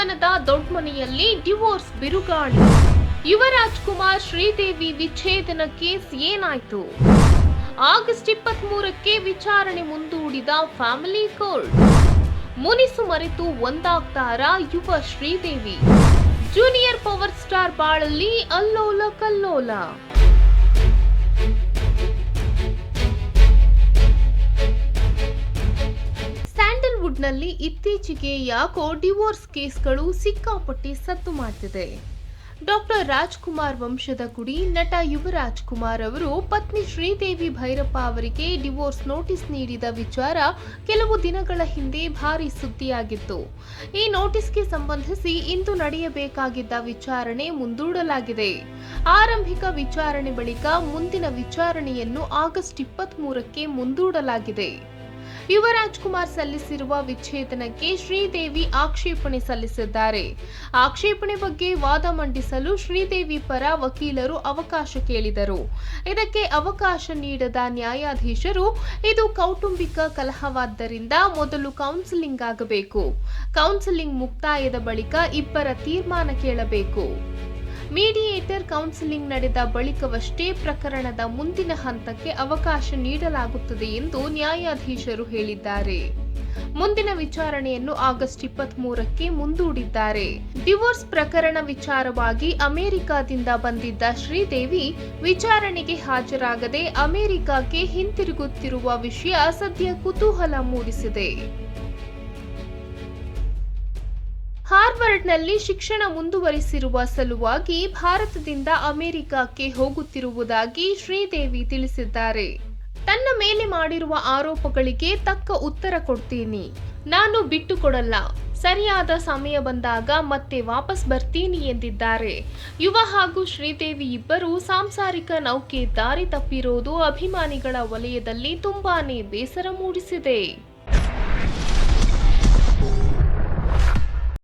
ದೇವಸ್ಥಾನದ ದೊಡ್ಡಮನೆಯಲ್ಲಿ ಡಿವೋರ್ಸ್ ಬಿರುಗಾಳಿ. ಯುವರಾಜ್ ಕುಮಾರ್ ಶ್ರೀದೇವಿ ವಿಚ್ಛೇದನ ಕೇಸ್ ಏನಾಯ್ತು? ಆಗಸ್ಟ್ 23ಕ್ಕೆ ವಿಚಾರಣೆ ಮುಂದೂಡಿದ ಫ್ಯಾಮಿಲಿ ಕೋರ್ಟ್. ಮುನಿಸು ಮರೆತು ಒಂದಾಗ್ತಾರಾ ಯುವ ಶ್ರೀದೇವಿ? ಜೂನಿಯರ್ ಪವರ್ ಸ್ಟಾರ್ ಬಾಳಲ್ಲಿ ಅಲ್ಲೋಲ ಕಲ್ಲೋಲ. ಸ್ಯಾಂಡಲ್ವುಡ್ನಲ್ಲಿ ಇತ್ತೀಚೆಗೆ ಯಾಕೋ ಡಿವೋರ್ಸ್ ಕೇಸ್ಗಳು ಸಿಕ್ಕಾಪಟ್ಟಿ ಸದ್ದು ಮಾಡ್ತಿದೆ. ಡಾಕ್ಟರ್ ರಾಜ್ಕುಮಾರ್ ವಂಶದ ಕುಡಿ ನಟ ಯುವರಾಜ್ ಕುಮಾರ್ ಅವರು ಪತ್ನಿ ಶ್ರೀದೇವಿ ಭೈರಪ್ಪ ಅವರಿಗೆ ಡಿವೋರ್ಸ್ ನೋಟಿಸ್ ನೀಡಿದ ವಿಚಾರ ಕೆಲವು ದಿನಗಳ ಹಿಂದೆ ಭಾರಿ ಸುದ್ದಿಯಾಗಿತ್ತು. ಈ ನೋಟಿಸ್ಗೆ ಸಂಬಂಧಿಸಿ ಇಂದು ನಡೆಯಬೇಕಾಗಿದ್ದ ವಿಚಾರಣೆ ಮುಂದೂಡಲಾಗಿದೆ. ಆರಂಭಿಕ ವಿಚಾರಣೆ ಬಳಿಕ ಮುಂದಿನ ವಿಚಾರಣೆಯನ್ನು ಆಗಸ್ಟ್ 23ಕ್ಕೆ ಮುಂದೂಡಲಾಗಿದೆ. ಯುವರಾಜ್ ಕುಮಾರ್ ಸಲ್ಲಿಸಿರುವ ವಿಚ್ಛೇದನಕ್ಕೆ ಶ್ರೀದೇವಿ ಆಕ್ಷೇಪಣೆ ಸಲ್ಲಿಸಿದ್ದಾರೆ. ಆಕ್ಷೇಪಣೆ ಬಗ್ಗೆ ವಾದ ಮಂಡಿಸಲು ಶ್ರೀದೇವಿ ಪರ ವಕೀಲರು ಅವಕಾಶ ಕೇಳಿದರು. ಇದಕ್ಕೆ ಅವಕಾಶ ನೀಡದ ನ್ಯಾಯಾಧೀಶರು, ಇದು ಕೌಟುಂಬಿಕ ಕಲಹವಾದ್ದರಿಂದ ಮೊದಲು ಕೌನ್ಸಿಲಿಂಗ್ ಆಗಬೇಕು. ಕೌನ್ಸಿಲಿಂಗ್ ಮುಕ್ತಾಯದ ಬಳಿಕ ಇಬ್ಬರ ತೀರ್ಮಾನ ಕೇಳಬೇಕು. ಮೀಡಿಯೇಟರ್ ಕೌನ್ಸಿಲಿಂಗ್ ನಡೆದ ಬಳಿಕವಷ್ಟೇ ಪ್ರಕರಣದ ಮುಂದಿನ ಹಂತಕ್ಕೆ ಅವಕಾಶ ನೀಡಲಾಗುತ್ತದೆ ಎಂದು ನ್ಯಾಯಾಧೀಶರು ಹೇಳಿದ್ದಾರೆ. ಮುಂದಿನ ವಿಚಾರಣೆಯನ್ನು ಆಗಸ್ಟ್ 23ಕ್ಕೆ ಮುಂದೂಡಿದ್ದಾರೆ. ಡಿವೋರ್ಸ್ ಪ್ರಕರಣ ವಿಚಾರವಾಗಿ ಅಮೆರಿಕದಿಂದ ಬಂದಿದ್ದ ಶ್ರೀದೇವಿ ವಿಚಾರಣೆಗೆ ಹಾಜರಾಗದೆ ಅಮೆರಿಕಕ್ಕೆ ಹಿಂತಿರುಗುತ್ತಿರುವ ವಿಷಯ ಸದ್ಯ ಕುತೂಹಲ ಮೂಡಿಸಿದೆ. ಹಾರ್ವರ್ಡ್ನಲ್ಲಿ ಶಿಕ್ಷಣ ಮುಂದುವರಿಸಿರುವ ಸಲುವಾಗಿ ಭಾರತದಿಂದ ಅಮೆರಿಕಕ್ಕೆ ಹೋಗುತ್ತಿರುವುದಾಗಿ ಶ್ರೀದೇವಿ ತಿಳಿಸಿದ್ದಾರೆ. ತನ್ನ ಮೇಲೆ ಮಾಡಿರುವ ಆರೋಪಗಳಿಗೆ ತಕ್ಕ ಉತ್ತರ ಕೊಡ್ತೀನಿ. ನಾನು ಬಿಟ್ಟುಕೊಡಲ್ಲ. ಸರಿಯಾದ ಸಮಯ ಬಂದಾಗ ಮತ್ತೆ ವಾಪಸ್ ಬರ್ತೀನಿ ಎಂದಿದ್ದಾರೆ. ಯುವ ಹಾಗೂ ಶ್ರೀದೇವಿ ಇಬ್ಬರು ಸಾಂಸಾರಿಕ ನೌಕೆ ದಾರಿ ತಪ್ಪಿರೋದು ಅಭಿಮಾನಿಗಳ ವಲಯದಲ್ಲಿ ತುಂಬಾನೇ ಬೇಸರ ಮೂಡಿಸಿದೆ.